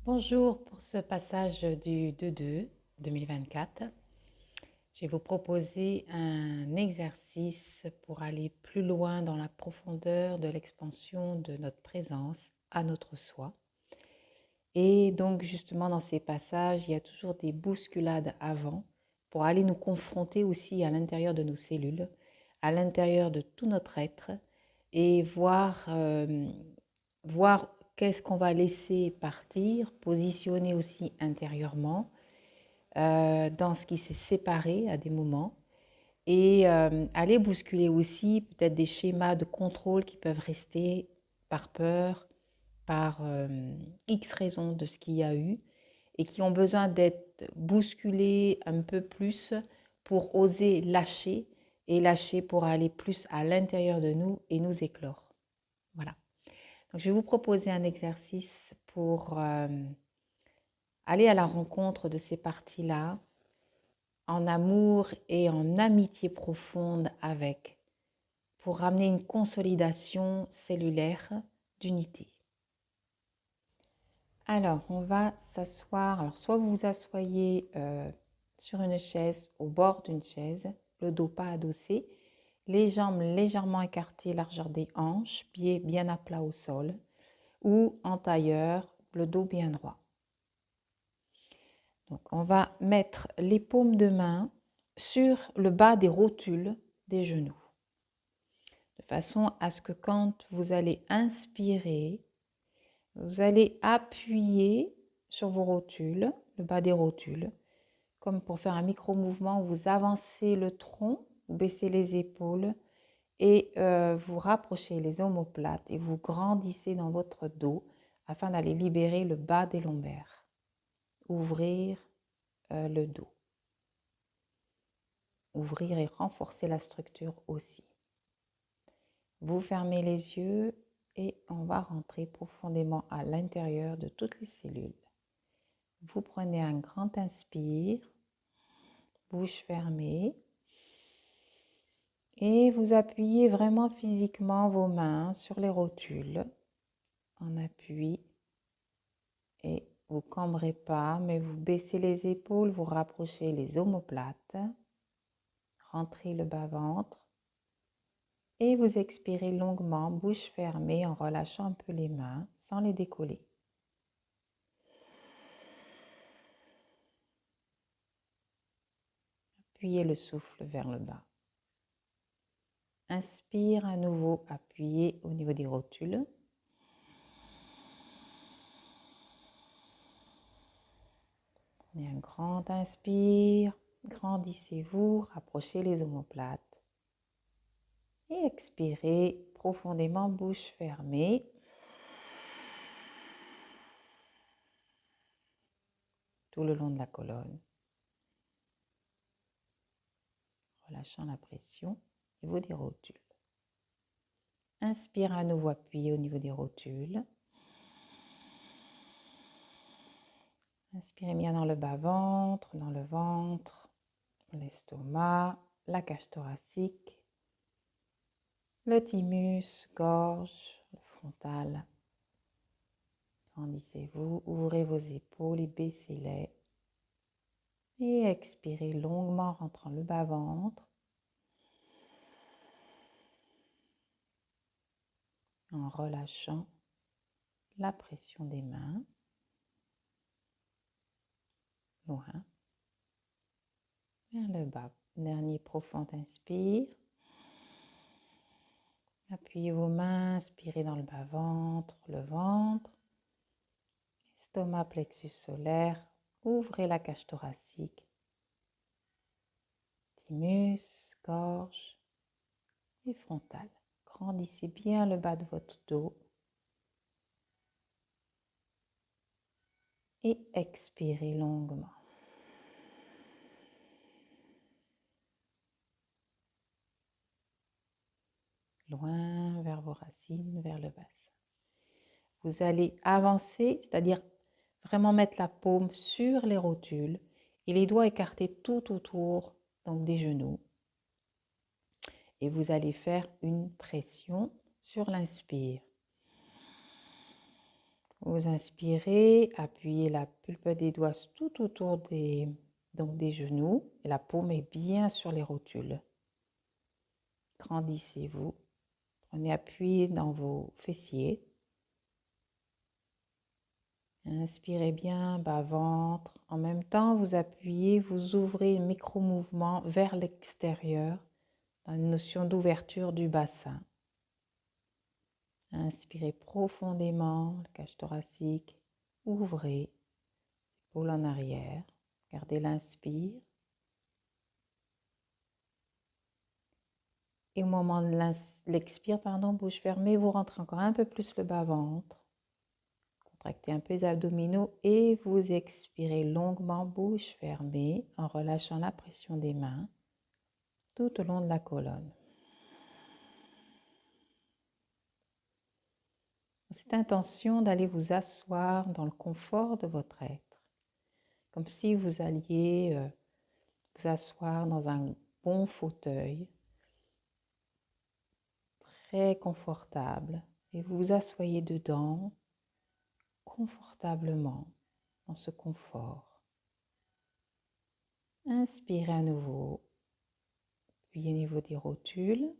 Bonjour, pour ce passage du 2-2 2024, je vais vous proposer un exercice pour aller plus loin dans la profondeur de l'expansion de notre présence à notre soi. Et donc justement dans ces passages, il y a toujours des bousculades avant pour aller nous confronter aussi à l'intérieur de nos cellules, à l'intérieur de tout notre être et voir qu'est-ce qu'on va laisser partir, positionner aussi intérieurement dans ce qui s'est séparé à des moments et aller bousculer aussi peut-être des schémas de contrôle qui peuvent rester par peur, par X raisons de ce qu'il y a eu et qui ont besoin d'être bousculés un peu plus pour oser lâcher et lâcher pour aller plus à l'intérieur de nous et nous éclore. Voilà. Donc, je vais vous proposer un exercice pour aller à la rencontre de ces parties-là en amour et en amitié profonde avec, pour ramener une consolidation cellulaire d'unité. Alors, on va s'asseoir. Alors, soit vous vous asseyez sur une chaise, au bord d'une chaise, le dos pas adossé, les jambes légèrement écartées, largeur des hanches, pieds bien à plat au sol, ou en tailleur, le dos bien droit. Donc, on va mettre les paumes de main sur le bas des rotules des genoux, de façon à ce que quand vous allez inspirer, vous allez appuyer sur vos rotules, le bas des rotules, comme pour faire un micro-mouvement où vous avancez le tronc, vous baissez les épaules et vous rapprochez les omoplates et vous grandissez dans votre dos afin d'aller libérer le bas des lombaires. Ouvrir le dos. Ouvrir et renforcer la structure aussi. Vous fermez les yeux et on va rentrer profondément à l'intérieur de toutes les cellules. Vous prenez un grand inspire, bouche fermée, et vous appuyez vraiment physiquement vos mains sur les rotules en appui et vous ne cambrez pas, mais vous baissez les épaules, vous rapprochez les omoplates, rentrez le bas-ventre et vous expirez longuement, bouche fermée, en relâchant un peu les mains sans les décoller. Appuyez le souffle vers le bas. Inspire à nouveau, appuyez au niveau des rotules. Prenez un grand inspire, grandissez-vous, rapprochez les omoplates. Et expirez profondément, bouche fermée. Tout le long de la colonne. Relâchant la pression au niveau des rotules. Inspire à nouveau, appuyez au niveau des rotules. Inspirez bien dans le bas-ventre, dans le ventre, l'estomac, la cage thoracique, le thymus, gorge, le frontal. Grandissez-vous, ouvrez vos épaules et baissez-les. Et expirez longuement, rentrant le bas-ventre. En relâchant la pression des mains. Loin. Vers le bas. Dernier profond inspire. Appuyez vos mains, inspirez dans le bas-ventre, le ventre. Estomac, plexus solaire. Ouvrez la cage thoracique. Thymus, gorge et frontal. Grandissez bien le bas de votre dos. Et expirez longuement. Loin vers vos racines, vers le bassin. Vous allez avancer, c'est-à-dire vraiment mettre la paume sur les rotules et les doigts écartés tout autour donc des genoux. Et vous allez faire une pression sur l'inspire. Vous inspirez, appuyez la pulpe des doigts tout autour des genoux et la paume est bien sur les rotules. Grandissez-vous. Prenez appui dans vos fessiers. Inspirez bien, bas-ventre. En même temps, vous appuyez, vous ouvrez un micro-mouvement vers l'extérieur dans une notion d'ouverture du bassin. Inspirez profondément, la cage thoracique. Ouvrez, épaules en arrière. Gardez l'inspire. Et au moment de l'expire, bouche fermée, vous rentrez encore un peu plus le bas-ventre. Contractez un peu les abdominaux et vous expirez longuement, bouche fermée, en relâchant la pression des mains tout au long de la colonne. Cette intention d'aller vous asseoir dans le confort de votre être, comme si vous alliez vous asseoir dans un bon fauteuil, très confortable, et vous vous asseyez dedans confortablement, dans ce confort. Inspirez à nouveau, puis au niveau des rotules,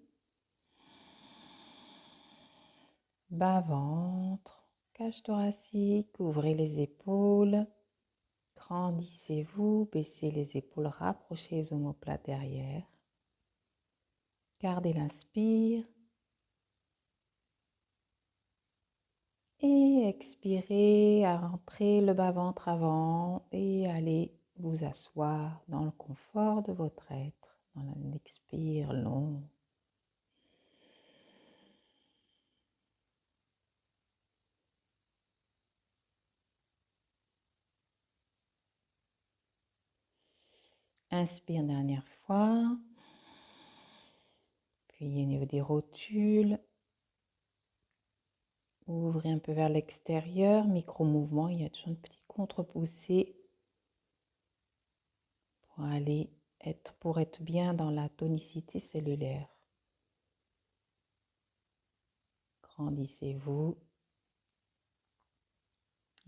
bas-ventre, cage thoracique, ouvrez les épaules, grandissez-vous, baissez les épaules, rapprochez les omoplates derrière. Gardez l'inspire et expirez à rentrer le bas-ventre avant et allez vous asseoir dans le confort de votre être, dans un expire long. Inspire une dernière fois, puis au niveau des rotules, ouvrez un peu vers l'extérieur, micro-mouvement, il y a toujours une petite contre-poussée pour être bien dans la tonicité cellulaire. Grandissez-vous,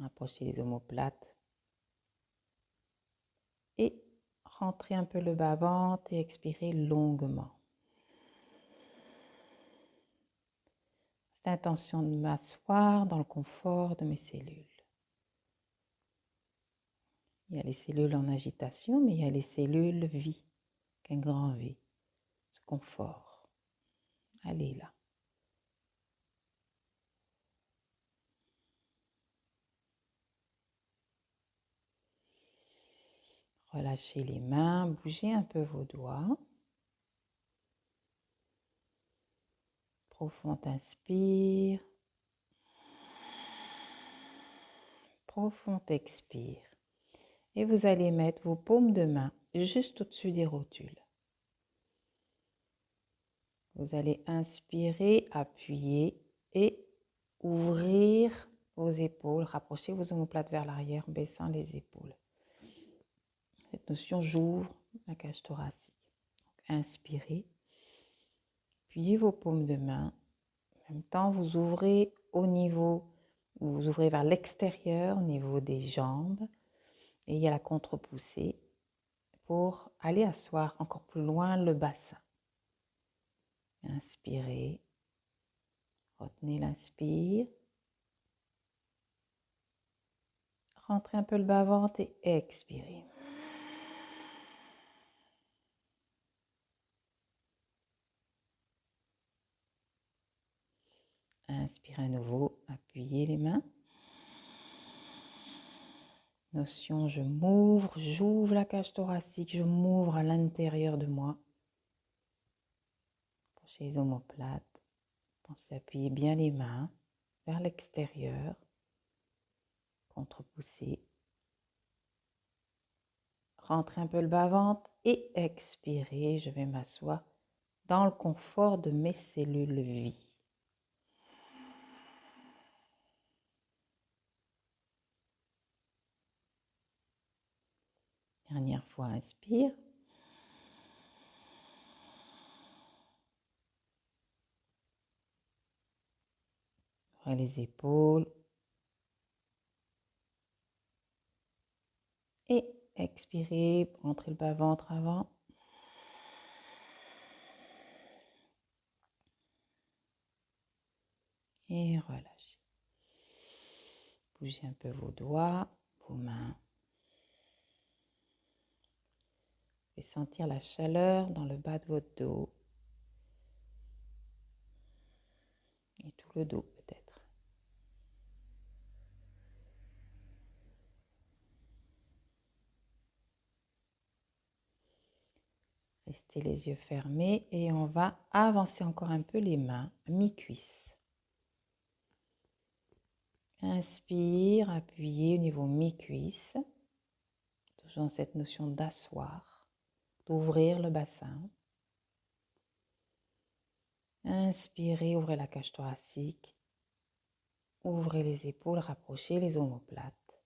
approchez les omoplates et rentrez un peu le bas-ventre et expirez longuement. Cette intention de m'asseoir dans le confort de mes cellules. Il y a les cellules en agitation, mais il y a les cellules vie, qu'un grand V, ce confort. Allez là. Relâchez les mains, bougez un peu vos doigts. Profond inspire. Profond expire. Et vous allez mettre vos paumes de main juste au-dessus des rotules. Vous allez inspirer, appuyer et ouvrir vos épaules. Rapprochez vos omoplates vers l'arrière en baissant les épaules. Cette notion, j'ouvre la cage thoracique. Donc, inspirez, appuyez vos paumes de main. En même temps, vous ouvrez vous ouvrez vers l'extérieur, au niveau des jambes. Et il y a la contre-poussée pour aller asseoir encore plus loin le bassin. Inspirez, retenez l'inspire. Rentrez un peu le bas-ventre et expirez. Inspirez à nouveau, appuyez les mains. Notion, je m'ouvre, j'ouvre la cage thoracique, je m'ouvre à l'intérieur de moi. Approchez les omoplates. Pensez à appuyer bien les mains vers l'extérieur. Contre-poussez. Rentrez un peu le bas-ventre et expirez. Je vais m'asseoir dans le confort de mes cellules vie. Dernière fois, inspire. Ouvrez les épaules. Expirez, rentrez le bas-ventre avant. Et relâchez. Bougez un peu vos doigts, vos mains. Et sentir la chaleur dans le bas de votre dos. Et tout le dos peut-être. Restez les yeux fermés et on va avancer encore un peu les mains, mi-cuisse. Inspire, appuyez au niveau mi-cuisse. Toujours cette notion d'asseoir, d'ouvrir le bassin. Inspirez, ouvrez la cage thoracique. Ouvrez les épaules, rapprochez les omoplates.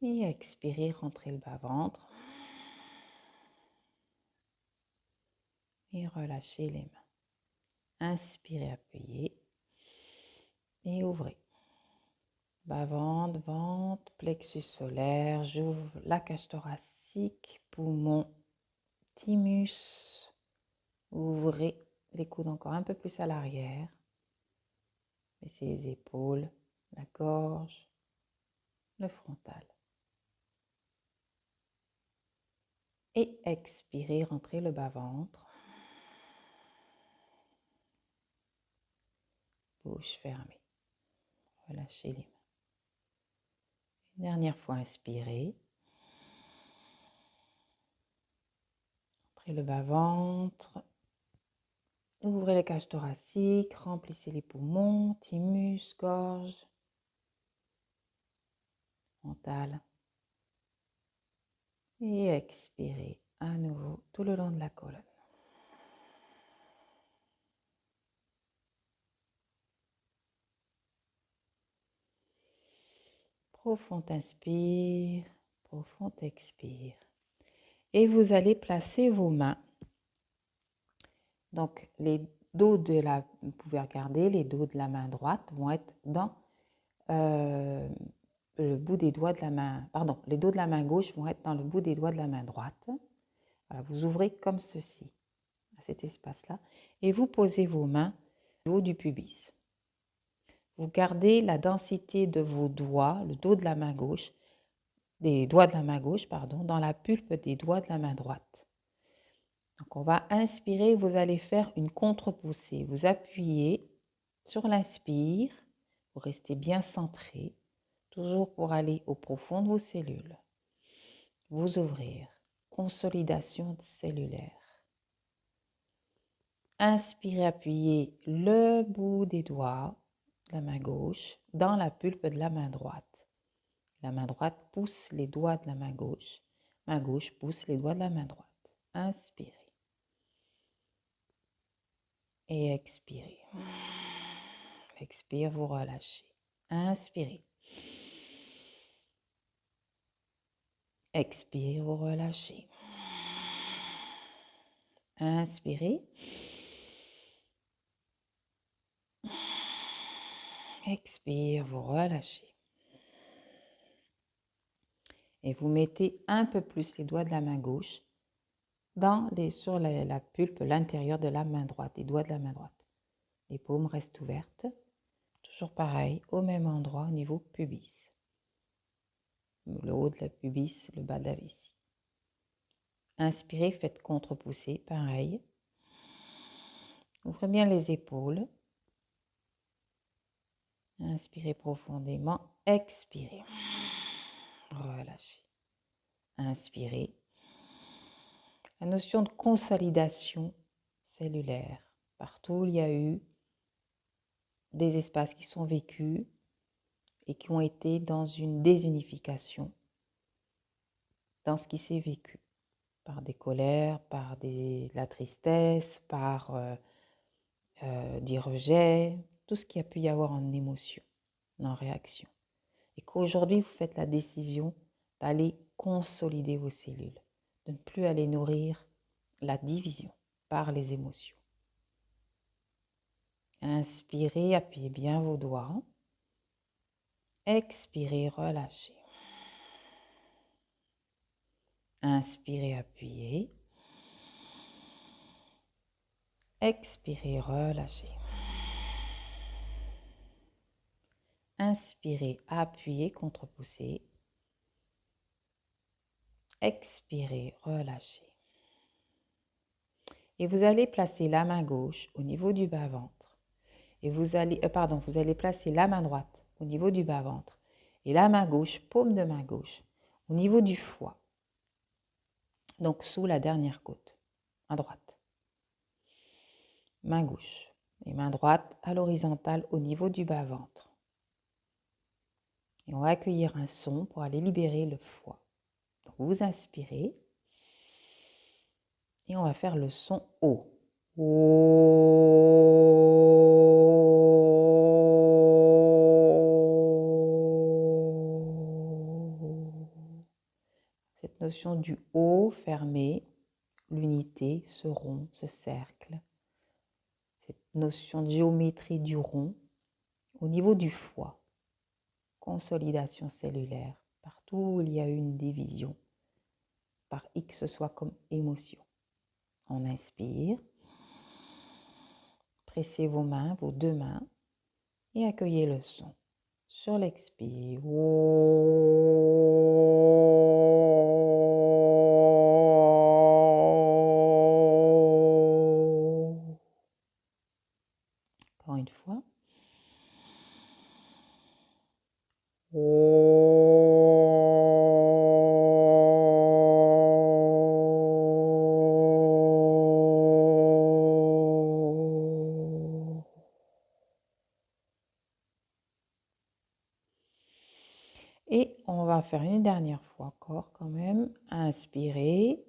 Et expirez, rentrez le bas-ventre. Et relâchez les mains. Inspirez, appuyez. Et ouvrez. Bas-ventre, ventre, plexus solaire. J'ouvre la cage thoracique, poumon, thymus. Ouvrez les coudes encore un peu plus à l'arrière. Baissez les épaules, la gorge, le frontal. Et expirez, rentrez le bas-ventre. Bouche fermée. Relâchez les mains. Une dernière fois, inspirez. Rentrez le bas-ventre. Ouvrez les cages thoraciques, remplissez les poumons, thymus, gorge, frontal. Et expirez à nouveau tout le long de la colonne. Profond inspire, profond expire. Et vous allez placer vos mains. Donc les dos de la, vous pouvez regarder, les dos de la main droite vont être dans le bout des doigts de la main, pardon, les dos de la main gauche vont être dans le bout des doigts de la main droite. Voilà, vous ouvrez comme ceci, à cet espace-là, et vous posez vos mains au haut du pubis. Vous gardez la densité de vos doigts, le dos de la main gauche, des doigts de la main gauche, pardon, dans la pulpe des doigts de la main droite. Donc on va inspirer, vous allez faire une contre-poussée. Vous appuyez sur l'inspire, vous restez bien centré, toujours pour aller au profond de vos cellules. Vous ouvrir, consolidation cellulaire. Inspirez, appuyez le bout des doigts de la main gauche dans la pulpe de la main droite. La main droite pousse les doigts de la main gauche pousse les doigts de la main droite. Inspirez. Et expirez. Expire, vous relâchez. Inspirez. Expire, vous relâchez. Inspirez. Expire, vous relâchez. Et vous mettez un peu plus les doigts de la main gauche sur la pulpe, l'intérieur de la main droite, les doigts de la main droite. Les paumes restent ouvertes. Toujours pareil, au même endroit, au niveau pubis. Le haut de la pubis, le bas de la vessie. Inspirez, faites contre-poussée, pareil. Ouvrez bien les épaules. Inspirez profondément, expirez. Relâchez. Inspirez. La notion de consolidation cellulaire. Partout où il y a eu des espaces qui sont vécus et qui ont été dans une désunification, dans ce qui s'est vécu, par des colères, par la tristesse, par des rejets, tout ce qu'il y a pu y avoir en émotion, en réaction. Et qu'aujourd'hui, vous faites la décision d'aller consolider vos cellules, de ne plus aller nourrir la division par les émotions. Inspirez, appuyez bien vos doigts. Expirez, relâchez. Inspirez, appuyez. Expirez, relâchez. Inspirez, appuyez, contre-poussez. Expirez, relâchez. Et vous allez placer la main gauche au niveau du bas-ventre. Et vous allez placer la main droite au niveau du bas-ventre. Et la main gauche, paume de main gauche, au niveau du foie. Donc sous la dernière côte, à droite. Main gauche et main droite à l'horizontale au niveau du bas-ventre. Et on va accueillir un son pour aller libérer le foie. Donc vous inspirez et on va faire le son O. Cette notion du O fermé, l'unité, ce rond, ce cercle. Cette notion de géométrie du rond au niveau du foie. Consolidation cellulaire, partout où il y a une division, par X que ce soit comme émotion. On inspire, pressez vos mains, vos deux mains, et accueillez le son. Sur l'expire, encore une fois. Et on va faire une dernière fois encore quand même. Inspirez.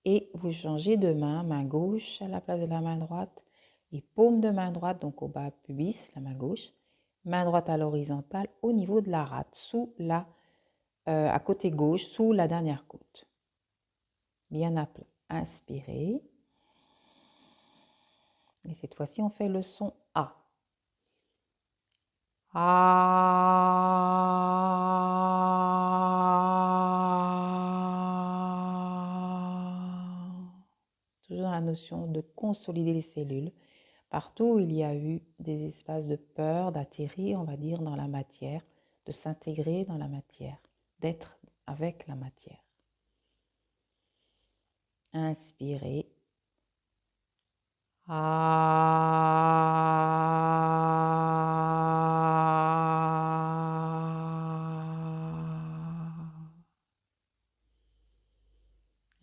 Et vous changez de main, main gauche à la place de la main droite et paume de main droite, donc au bas pubis, la main gauche, main droite à l'horizontale au niveau de la rate, sous la, à côté gauche, sous la dernière côte. Bien à plat. Inspirez. Et cette fois-ci, on fait le son A. Toujours la notion de consolider les cellules. Partout où il y a eu des espaces de peur, d'atterrir, on va dire, dans la matière, de s'intégrer dans la matière, d'être avec la matière. Inspirez.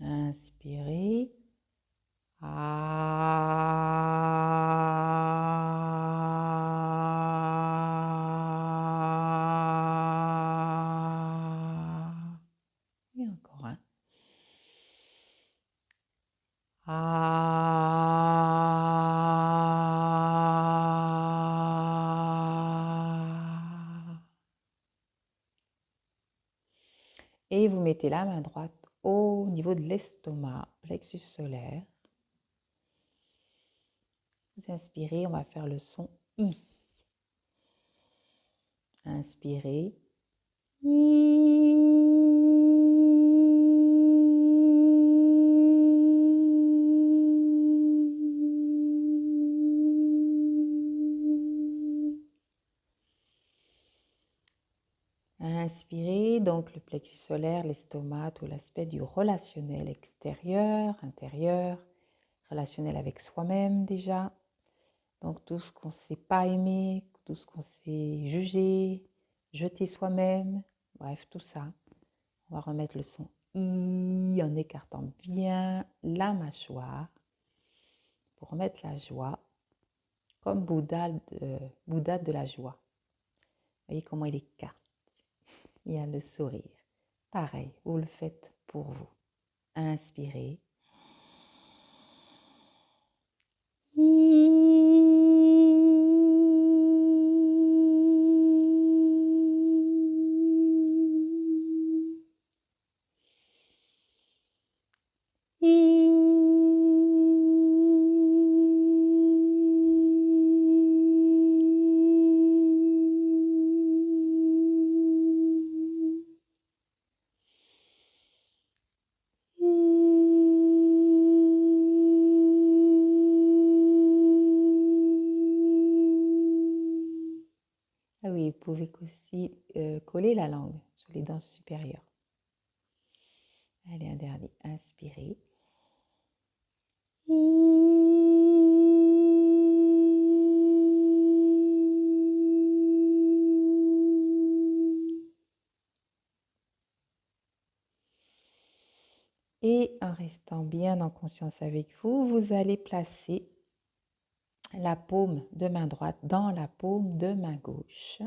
Inspirez. Et encore un. Et vous mettez la main droite au niveau de l'estomac, plexus solaire. Vous inspirez, on va faire le son I. Inspirez. Inspirez, donc le plexus solaire, l'estomac, tout l'aspect du relationnel extérieur, intérieur, relationnel avec soi-même déjà. Donc tout ce qu'on ne s'est pas aimé, tout ce qu'on s'est jugé, jeté soi-même, bref, tout ça. On va remettre le son I en écartant bien la mâchoire pour remettre la joie, comme Bouddha de la joie. Vous voyez comment il écarte. Il y a le sourire. Pareil, vous le faites pour vous. Inspirez. pouvez aussi coller la langue sur les dents supérieures. Allez, un dernier, inspirez. Et en restant bien en conscience avec vous, vous allez placer la paume de main droite dans la paume de main gauche.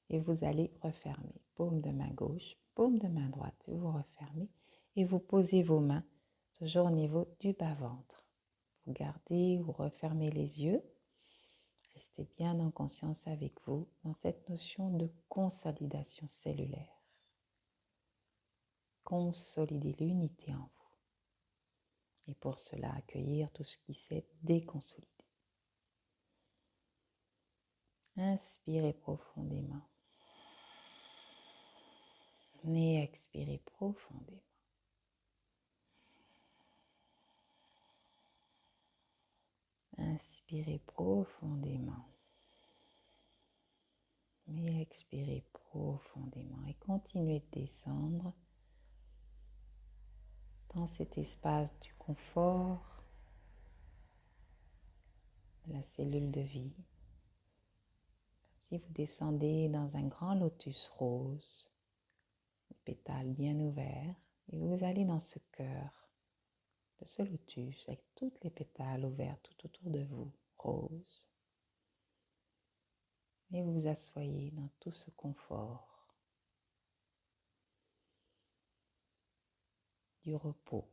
Et vous allez refermer. Paume de main gauche, paume de main droite. Vous refermez et vous posez vos mains toujours au niveau du bas-ventre. Vous gardez ou refermez les yeux. Restez bien en conscience avec vous dans cette notion de consolidation cellulaire. Consolider l'unité en vous. Et pour cela, accueillir tout ce qui s'est déconsolidé. Inspirez profondément. Et expirez profondément. Inspirez profondément. Et expirez profondément. Et continuez de descendre dans cet espace du confort, de la cellule de vie. Si vous descendez dans un grand lotus rose, les pétales bien ouverts, et vous allez dans ce cœur de ce lotus avec toutes les pétales ouverts tout autour de vous, rose. Et vous vous asseyez dans tout ce confort, du repos.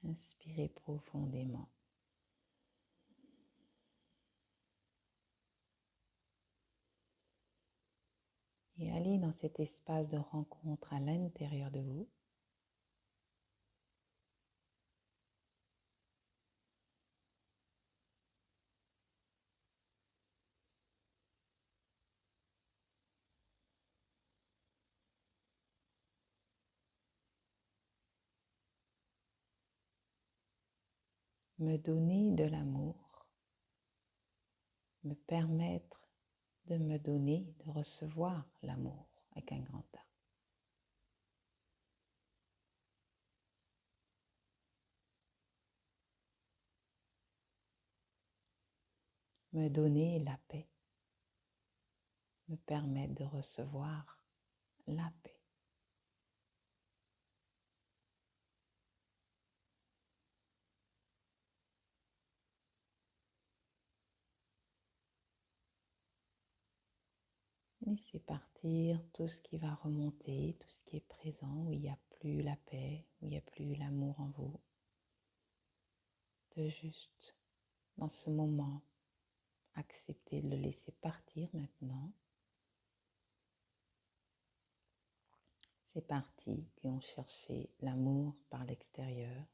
Inspirez profondément. Et allez dans cet espace de rencontre à l'intérieur de vous. Me donner de l'amour, me permettre de me donner, de recevoir l'amour avec un grand A. Me donner la paix, me permettre de recevoir la paix. Laissez partir tout ce qui va remonter, tout ce qui est présent, où il n'y a plus la paix, où il n'y a plus l'amour en vous. De juste, dans ce moment, accepter de le laisser partir maintenant. C'est parti, qui ont cherché l'amour par l'extérieur,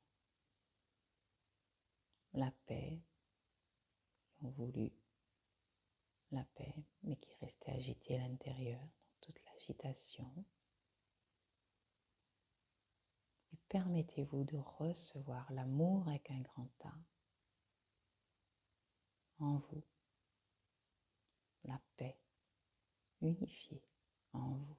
la paix, qui ont voulu la paix, mais qui restait agité à l'intérieur, dans toute l'agitation. Et permettez-vous de recevoir l'amour avec un grand A en vous, la paix unifiée en vous.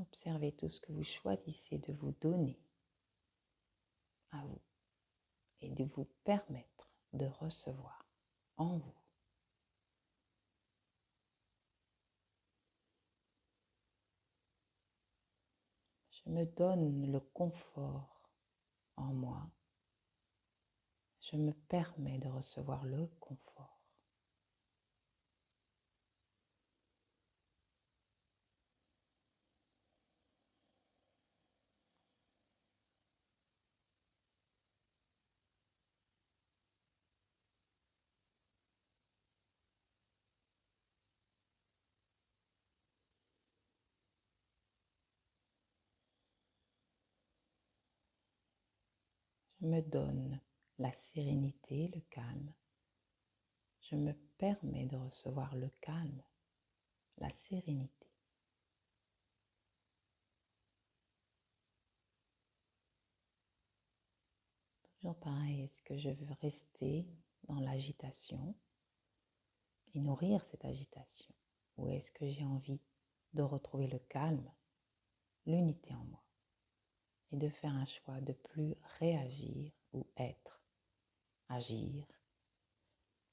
Observez tout ce que vous choisissez de vous donner à vous et de vous permettre de recevoir en vous. Je me donne le confort en moi. Je me permets de recevoir le confort. Je me donne la sérénité, le calme. Je me permets de recevoir le calme, la sérénité. Toujours pareil, est-ce que je veux rester dans l'agitation et nourrir cette agitation? Ou est-ce que j'ai envie de retrouver le calme, l'unité en moi et de faire un choix de plus réagir ou être, agir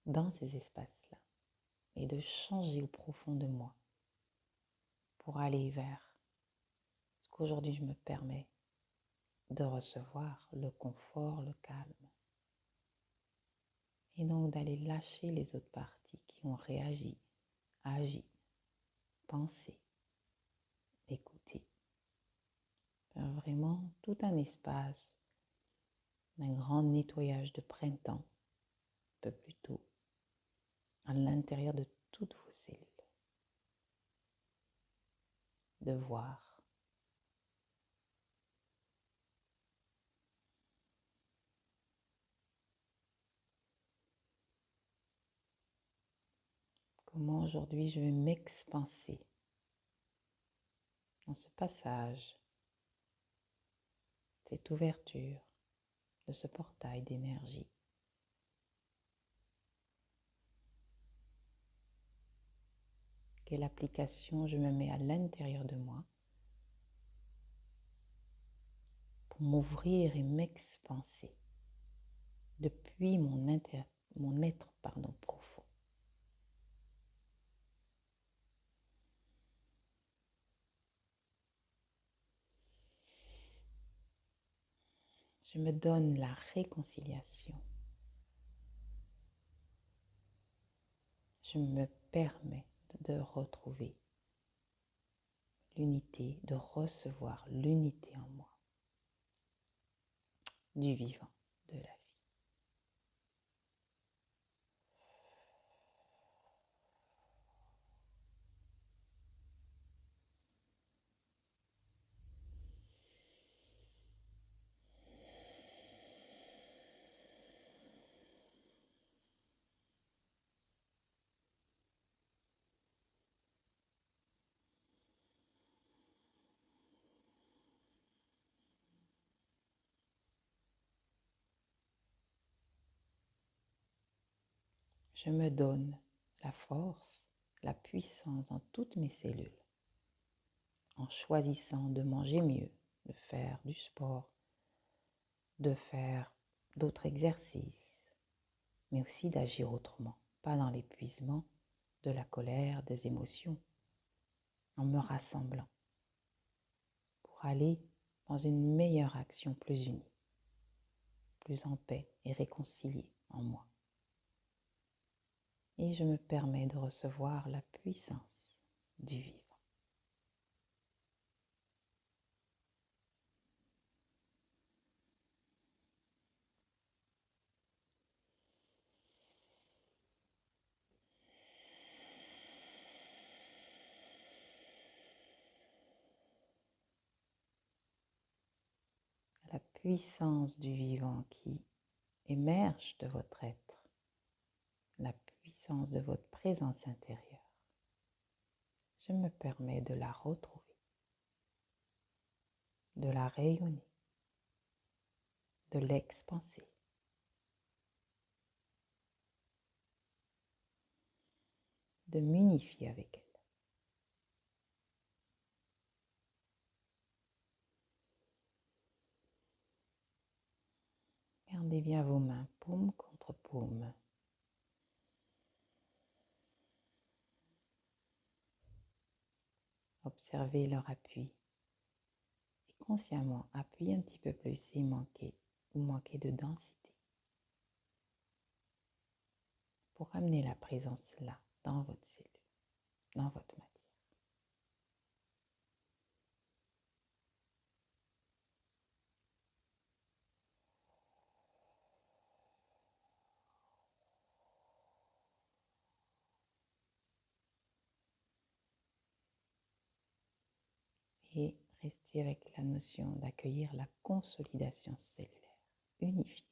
dans ces espaces-là et de changer au profond de moi pour aller vers ce qu'aujourd'hui je me permets de recevoir, le confort, le calme. Et donc d'aller lâcher les autres parties qui ont réagi, agi, pensé, écouté. Faire vraiment tout un espace d'un grand nettoyage de printemps, un peu plus tôt, à l'intérieur de toutes vos cellules. De voir comment aujourd'hui je vais m'expanser dans ce passage, cette ouverture de ce portail d'énergie. Quelle application je me mets à l'intérieur de moi pour m'ouvrir et m'expanser depuis mon être profond. Je me donne la réconciliation. Je me permets de retrouver l'unité, de recevoir l'unité en moi, du vivant, de la vie. Je me donne la force, la puissance dans toutes mes cellules, en choisissant de manger mieux, de faire du sport, de faire d'autres exercices, mais aussi d'agir autrement, pas dans l'épuisement, de la colère, des émotions, en me rassemblant pour aller dans une meilleure action plus unie, plus en paix et réconciliée en moi. Et je me permets de recevoir la puissance du vivre. La puissance du vivant qui émerge de votre être, la puissance de votre présence intérieure. Je me permets de la retrouver, de la rayonner, de l'expanser. De m'unifier avec elle. Gardez bien vos mains paume contre paume. Observez leur appui et consciemment appuyez un petit peu plus si vous manquez de densité pour amener la présence là, dans votre cellule, dans votre matière. Et restez avec la notion d'accueillir la consolidation cellulaire. unifié.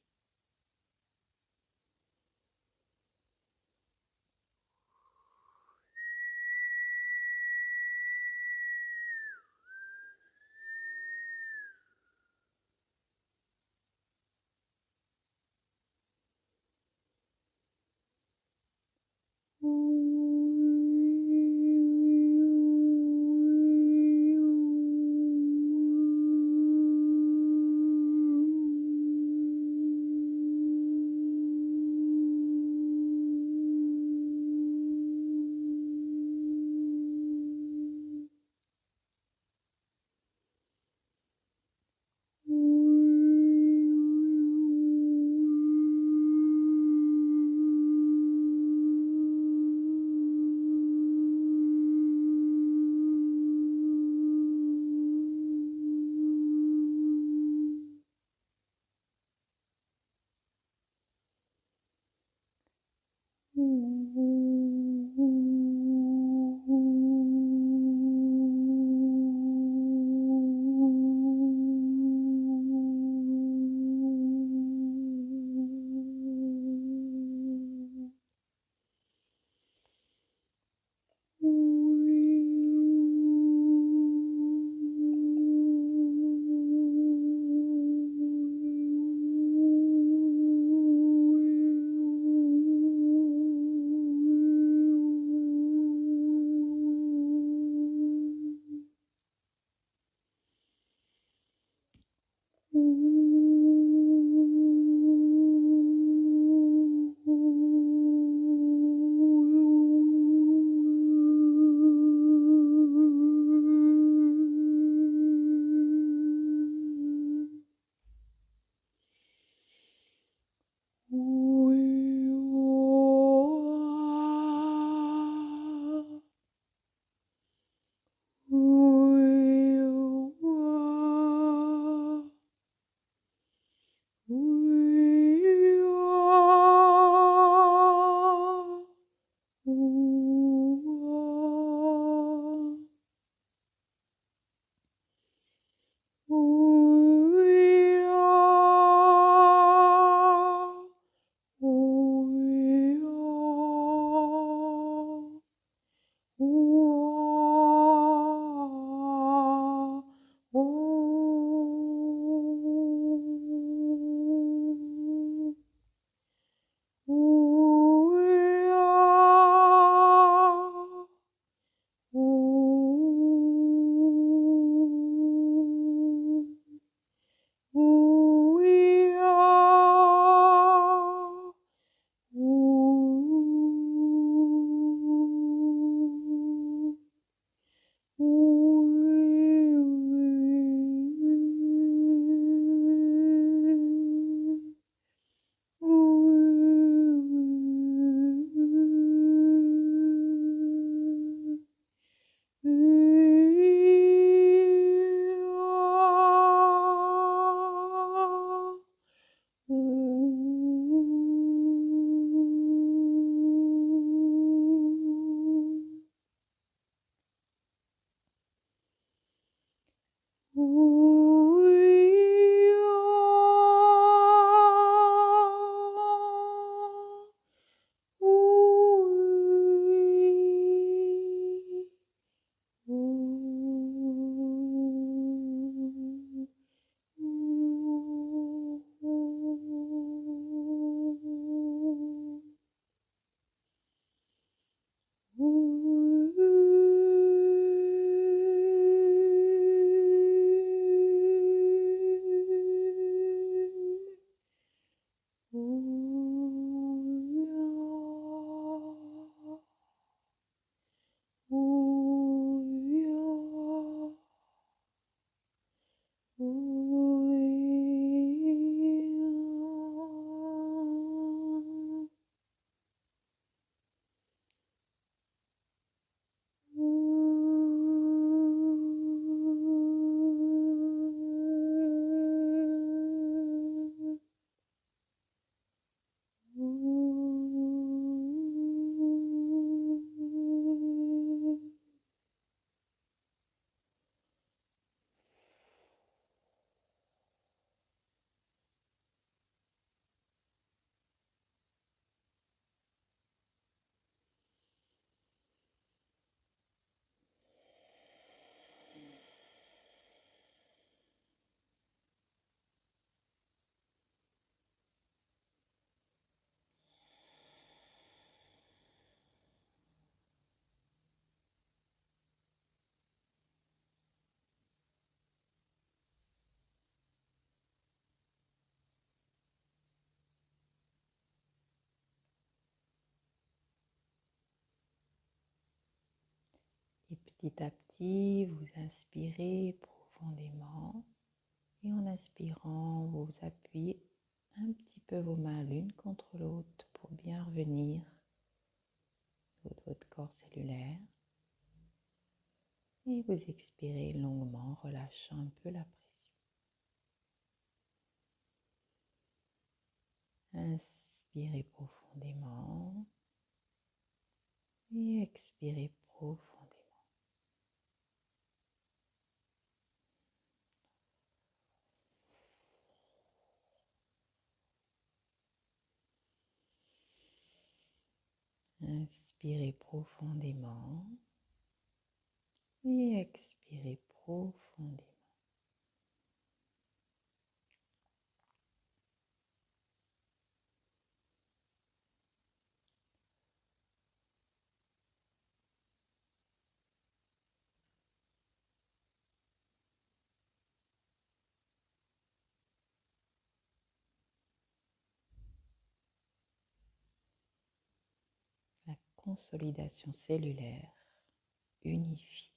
Petit à petit, vous inspirez profondément et en inspirant, vous appuyez un petit peu vos mains l'une contre l'autre pour bien revenir au niveau de votre corps cellulaire. Et vous expirez longuement, relâchant un peu la pression. Inspirez profondément et expirez profondément. Inspirez profondément et expirez profondément. La consolidation cellulaire unifiée.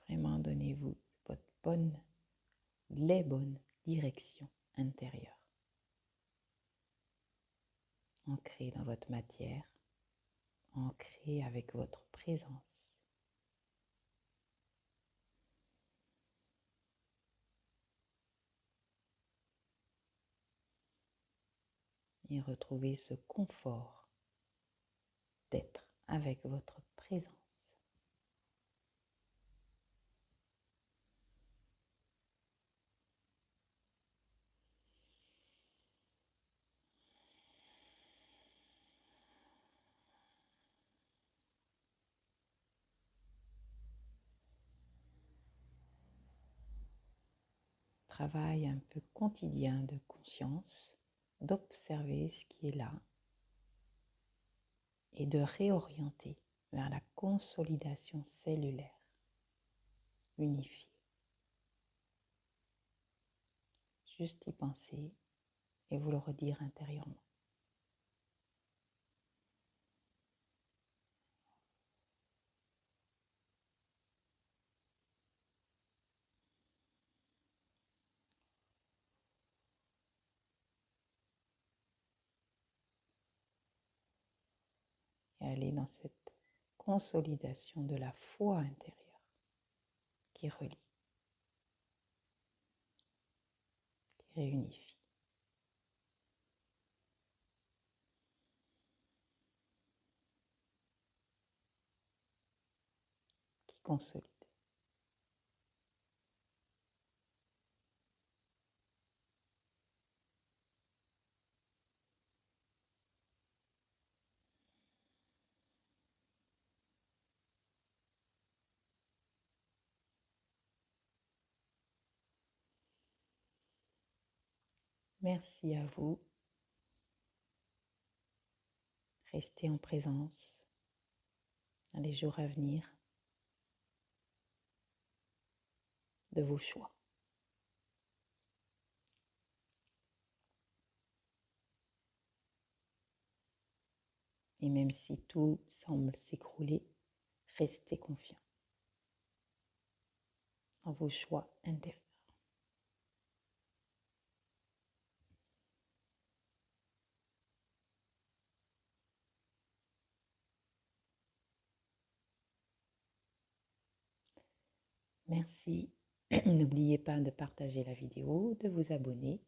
Vraiment, donnez-vous les bonnes directions intérieures. Ancrez dans votre matière, ancrez avec votre présence. Et retrouvez ce confort d'être avec votre présence. Travail un peu quotidien de conscience, d'observer ce qui est là et de réorienter vers la consolidation cellulaire unifiée. Juste y penser et vous le redire intérieurement. Et aller dans cette consolidation de la foi intérieure qui relie, qui réunifie, qui consolide. Merci à vous. Restez en présence dans les jours à venir de vos choix. Et même si tout semble s'écrouler, restez confiants dans vos choix intérieurs. Merci. N'oubliez pas de partager la vidéo, de vous abonner.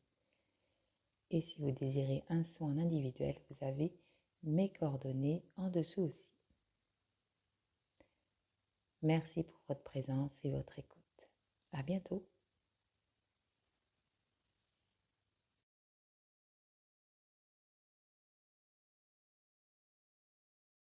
Et si vous désirez un soin individuel, vous avez mes coordonnées en dessous aussi. Merci pour votre présence et votre écoute. À bientôt.